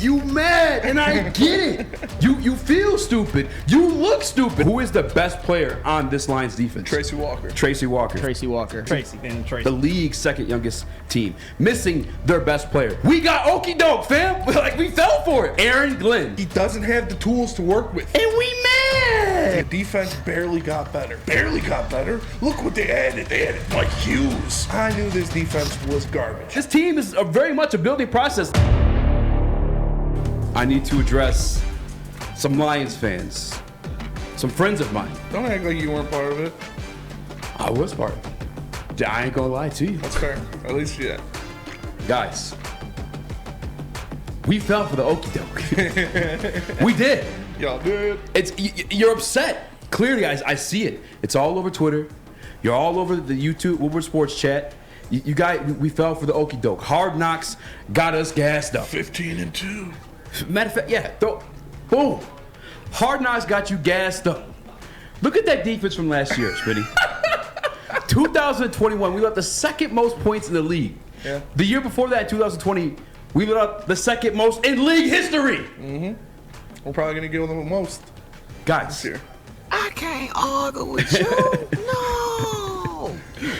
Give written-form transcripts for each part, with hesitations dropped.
You mad, and I get it. You feel stupid. You look stupid. Who is the best player on this Lions defense? Tracy Walker. Tracy Walker. Tracy Walker. Tracy. The league's second youngest team. Missing their best player. We got Okie Doke, fam. Like, we fell for it. Aaron Glenn. He doesn't have the tools to work with. And we mad. The defense barely got better. Look what they added. They added Mike Hughes. I knew this defense was garbage. This team is very much a building process. I need to address some Lions fans, some friends of mine. Don't act like you weren't part of it. I was part. I ain't gonna lie to you. That's fair. At least, yeah. Guys, we fell for the okie doke. We did. Y'all did. You're upset. Clearly, I see it. It's all over Twitter. You're all over the YouTube Woodward Sports chat. You guys, we fell for the okie doke. Hard Knocks got us gassed up. 15-2. Matter of fact, yeah. Boom. Hard Knocks got you gassed up. Look at that defense from last year, Spitty. 2021, we let the second most points in the league. Yeah. The year before that, 2020, we let up the second most in league history. Mm-hmm. We're probably going to give them the most. Guys. This year. I can't argue with you. No. You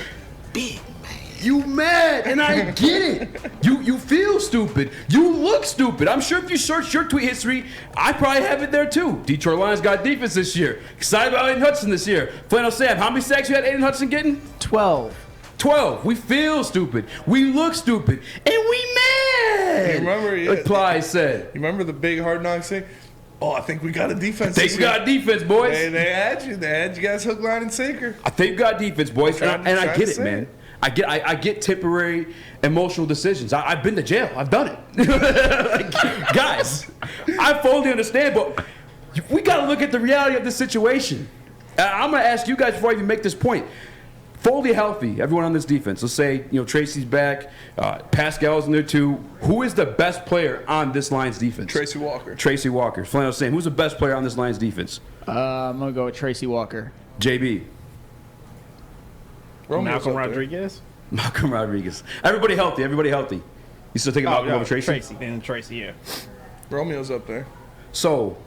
big man. You mad, and I get it. You feel stupid. You look stupid. I'm sure if you search your tweet history, I probably have it there too. Detroit Lions got defense this year. Excited about Aiden Hudson this year. Flannel Sam, how many sacks you had Aiden Hudson getting? 12. 12. We feel stupid. We look stupid. And we mad. You remember, yeah, like Ply said. You remember the big Hard Knocks thing? Oh, I think we got a defense. I think we got defense, boys. They had you. They had you guys hook, line, and sinker. I think we got defense, boys. And I get it, man. I get temporary emotional decisions. I've been to jail. I've done it. Like, guys, I fully understand, but we got to look at the reality of this situation. I'm going to ask you guys before I even make this point. Fully healthy, everyone on this defense. Let's say, Tracy's back, Pascal's in there too. Who is the best player on this Lions defense? Tracy Walker. Tracy Walker. Flannel saying, who's the best player on this Lions defense? I'm going to go with Tracy Walker. JB. Malcolm Rodriguez. Malcolm Rodriguez. Everybody healthy. You still thinking Malcolm over Tracy? Tracy, yeah. Romeo's up there. So,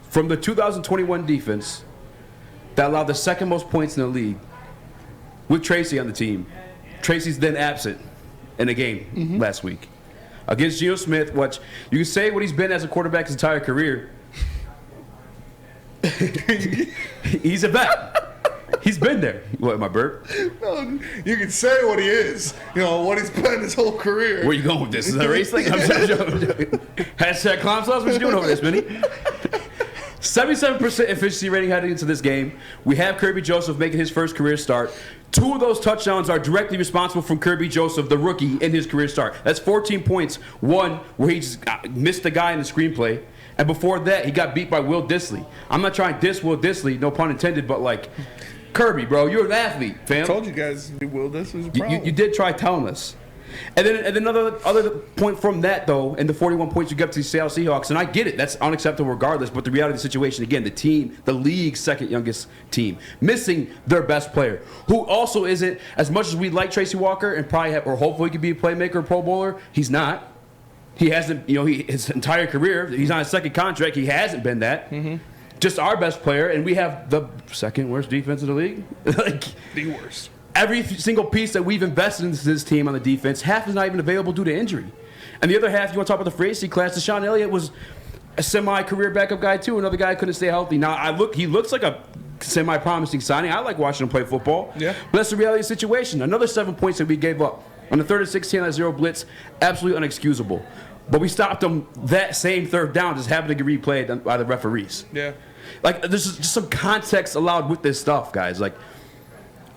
from the 2021 defense that allowed the second most points in the league, with Tracy on the team, Tracy's then absent in a game last week against Geno Smith. Which you can say what he's been as a quarterback his entire career. He's a vet. He's been there. What, my burp? No, you can say what he is. What he's been his whole career. Where you going with this? Is that a race thing? I'm joking. Hashtag clown sauce. What you doing over there, Spinny? 77% efficiency rating heading into this game. We have Kirby Joseph making his first career start. 2 of those touchdowns are directly responsible from Kirby Joseph, the rookie, in his career start. That's 14 points. One where he just missed the guy in the screenplay. And before that, he got beat by Will Dissly. I'm not trying to diss Will Dissly, no pun intended, but like, Kirby, bro, you're an athlete, fam. I told you guys, Will Dissly was a problem. You did try telling us. And then another other point from that, though, and the 41 points you got to the Seattle Seahawks, and I get it, that's unacceptable regardless, but the reality of the situation, again, the league's second youngest team, missing their best player, who also isn't, as much as we like Tracy Walker and probably or hopefully he could be a playmaker or Pro Bowler, he's not. He hasn't, his entire career, he's on his second contract, he hasn't been that. Mm-hmm. Just our best player, and we have the second worst defense in the league. Like, the worst. Every single piece that we've invested into this team on the defense, half is not even available due to injury. And the other half, you want to talk about the free agency class, Deshaun Elliott was a semi-career backup guy too. Another guy couldn't stay healthy. Now, he looks like a semi-promising signing. I like watching him play football. Yeah. But that's the reality of the situation. Another 7 points that we gave up on the 3rd and 16 on that zero blitz, absolutely unexcusable. But we stopped them that same third down, just having to get replayed by the referees. Yeah. Like, there's just some context allowed with this stuff, guys. Like,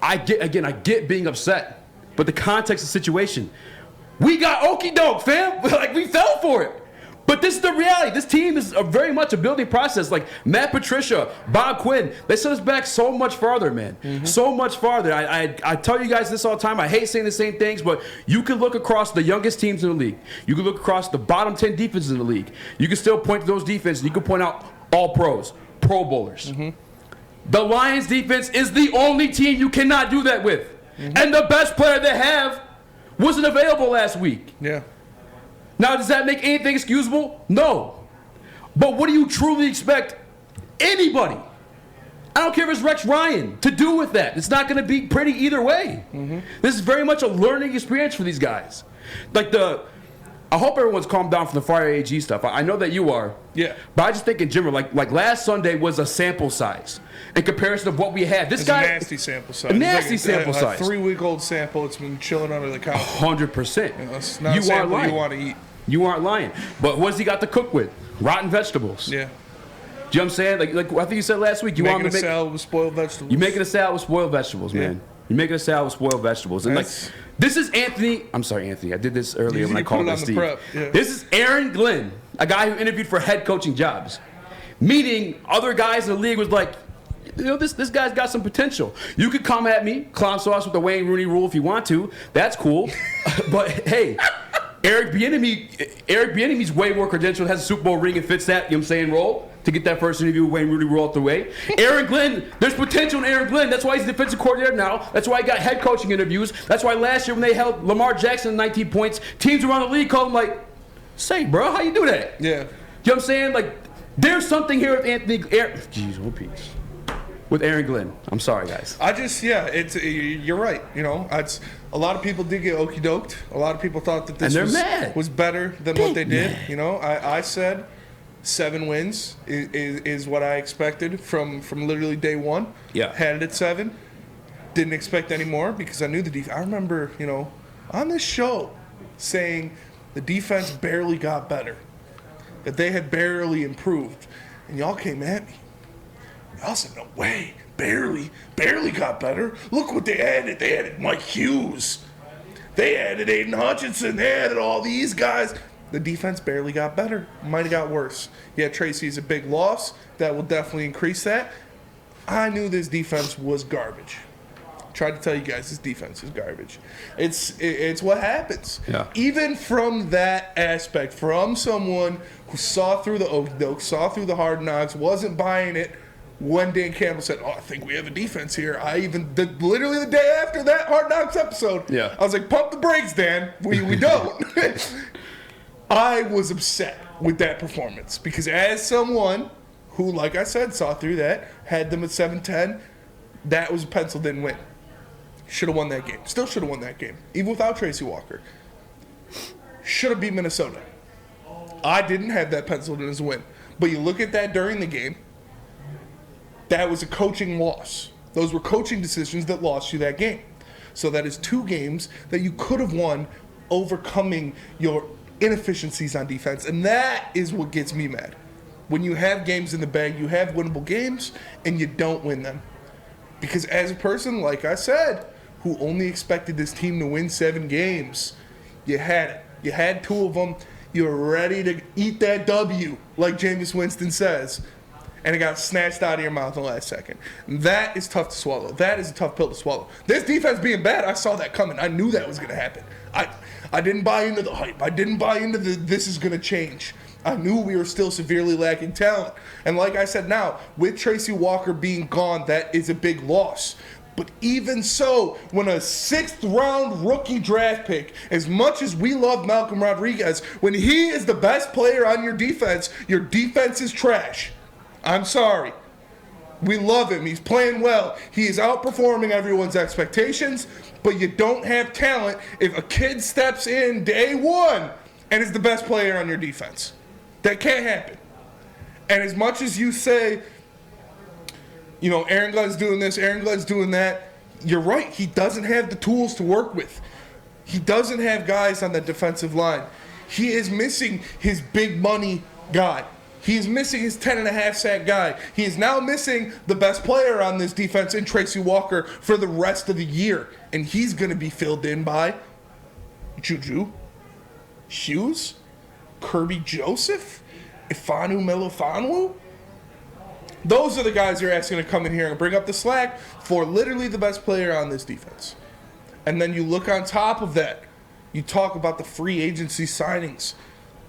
I get being upset, but the context of the situation, we got okie doke, fam. Like, we fell for it. But this is the reality. This team is very much a building process. Like, Matt Patricia, Bob Quinn, they set us back so much farther, man. Mm-hmm. So much farther. I tell you guys this all the time. I hate saying the same things, but you can look across the youngest teams in the league. You can look across the bottom 10 defenses in the league. You can still point to those defenses. You can point out all pros, Pro Bowlers. Mm-hmm. The Lions defense is the only team you cannot do that with. Mm-hmm. And the best player they have wasn't available last week. Yeah. Now, does that make anything excusable? No. But what do you truly expect anybody, I don't care if it's Rex Ryan, to do with that? It's not going to be pretty either way. This is very much a learning experience for these guys. Like I hope everyone's calmed down from the Fire AG stuff. I know that you are. Yeah. But I just think in general, like last Sunday was a sample size in comparison of what we had. This It's guy, a nasty sample size. A nasty It's like sample size. A 3-week-old sample. It's been chilling under the couch. 100%. It's not a You aren't sample lying. you want to eat. You aren't lying. But what's he got to cook with? Rotten vegetables. Yeah. Do you know what I'm saying? Like I think you said last week, you want Making to a make salad with spoiled vegetables. You making a salad with spoiled vegetables, man. You're making a salad with spoiled vegetables. And That's- like, this is Anthony. I'm sorry, Anthony. I did this earlier You when I put called it him on the Steve. prep, yeah. This is Aaron Glenn, a guy who interviewed for head coaching jobs. Meaning other guys in the league was like, you know, this guy's got some potential. You could come at me, clown sauce with the Wayne Rooney rule if you want to. That's cool. But hey, Eric Bieniemy's way more credentialed, has a Super Bowl ring and fits that, you know what I'm saying, role to get that first interview with Wayne Rooney rule out the way. Aaron Glenn, there's potential in Aaron Glenn. That's why he's the defensive coordinator now. That's why he got head coaching interviews. That's why last year when they held Lamar Jackson to 19 points, teams around the league called him like, say, bro, how you do that? Yeah. You know what I'm saying? Like, there's something here with Jeez, what piece? With Aaron Glenn. I'm sorry, guys. You're right. You know, a lot of people did get okey doked. A lot of people thought that this And they're mad. was better than what they did. mad. You know, I said 7 wins is what I expected from literally day one. Yeah. Had it at 7. Didn't expect any more because I knew the defense. I remember, you know, on this show saying the defense barely got better, that they had barely improved, and y'all came at me. Y'all said, no way, barely got better. Look what they added. They added Mike Hughes. They added Aiden Hutchinson. They added all these guys. The defense barely got better. Might have got worse. Yeah, Tracy's a big loss. That will definitely increase that. I knew this defense was garbage. Tried to tell you guys this defense is garbage. It's what happens. Yeah. Even from that aspect, from someone who saw through the okey doke, saw through the hard knocks, wasn't buying it. When Dan Campbell said, "Oh, I think we have a defense here," literally the day after that Hard Knocks episode, Yeah. I was like, "Pump the brakes, Dan. We don't." I was upset with that performance because as someone who, like I said, saw through that, had them at 7-10, that was a penciled-in win. Should have won that game. Still should have won that game, even without Tracy Walker. Should have beat Minnesota. I didn't have that penciled in as a win, but you look at that during the game. That was a coaching loss. Those were coaching decisions that lost you that game. So that is 2 games that you could have won overcoming your inefficiencies on defense. And that is what gets me mad. When you have games in the bag, you have winnable games, and you don't win them. Because as a person, like I said, who only expected this team to win 7 games, you had it. You had 2 of them. You were ready to eat that W, like Jameis Winston says. And it got snatched out of your mouth in the last second. That is tough to swallow. That is a tough pill to swallow. This defense being bad, I saw that coming. I knew that was going to happen. I didn't buy into the hype. I didn't buy into this is going to change. I knew we were still severely lacking talent. And like I said now, with Tracy Walker being gone, that is a big loss. But even so, when a 6th-round rookie draft pick, as much as we love Malcolm Rodriguez, when he is the best player on your defense is trash. I'm sorry. We love him. He's playing well. He is outperforming everyone's expectations, but you don't have talent if a kid steps in day 1 and is the best player on your defense. That can't happen. And as much as you say, you know, Aaron Glenn's doing this, Aaron Glenn's doing that, you're right. He doesn't have the tools to work with. He doesn't have guys on the defensive line. He is missing his big money guy. He's missing his 10.5 sack guy. He is now missing the best player on this defense in Tracy Walker for the rest of the year. And he's going to be filled in by Juju, Hughes, Kirby Joseph, Ifanu Melifonwu. Those are the guys you're asking to come in here and bring up the slack for literally the best player on this defense. And then you look on top of that, you talk about the free agency signings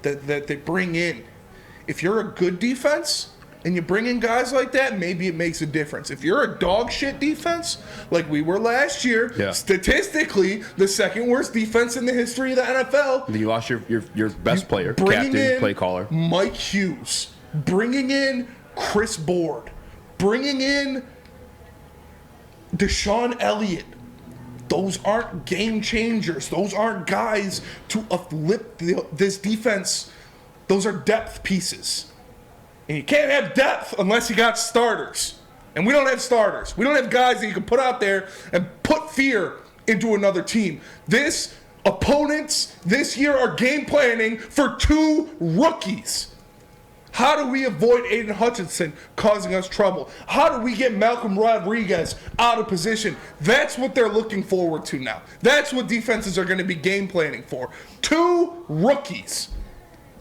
that they bring in. If you're a good defense and you bring in guys like that, maybe it makes a difference. If you're a dog shit defense, like we were last year, statistically the second worst defense in the history of the NFL. Then you lost your best player, Bringing captain, in play caller. Mike Hughes, bringing in Chris Board, bringing in Deshaun Elliott. Those aren't game changers. Those aren't guys to uplift this defense. Those are depth pieces. And you can't have depth unless you got starters. And we don't have starters. We don't have guys that you can put out there and put fear into another team. Opponents this year are game planning for 2 rookies. How do we avoid Aiden Hutchinson causing us trouble? How do we get Malcolm Rodriguez out of position? That's what they're looking forward to now. That's what defenses are going to be game planning for. 2 rookies.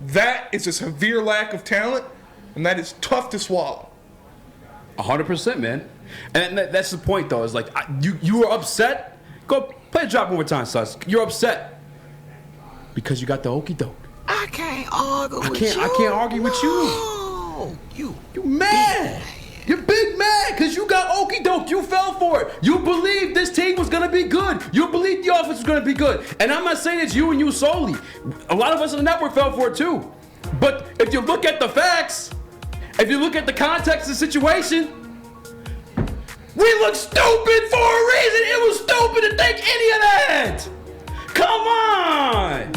That is a severe lack of talent, and that is tough to swallow. 100%, man. And that's the point, though. Is like you were upset. Go play a drop one more time, Sus. You're upset because you got the okey doke. I can't argue with you. I can't argue with you. No. You mad. You're big mad because you got okey doke. You fell for it. You believed this team was going to be good. You believed the offense was going to be good. And I'm not saying it's you and you solely. A lot of us on the network fell for it too. But if you look at the facts, if you look at the context of the situation, we look stupid for a reason. It was stupid to think any of that. Come on.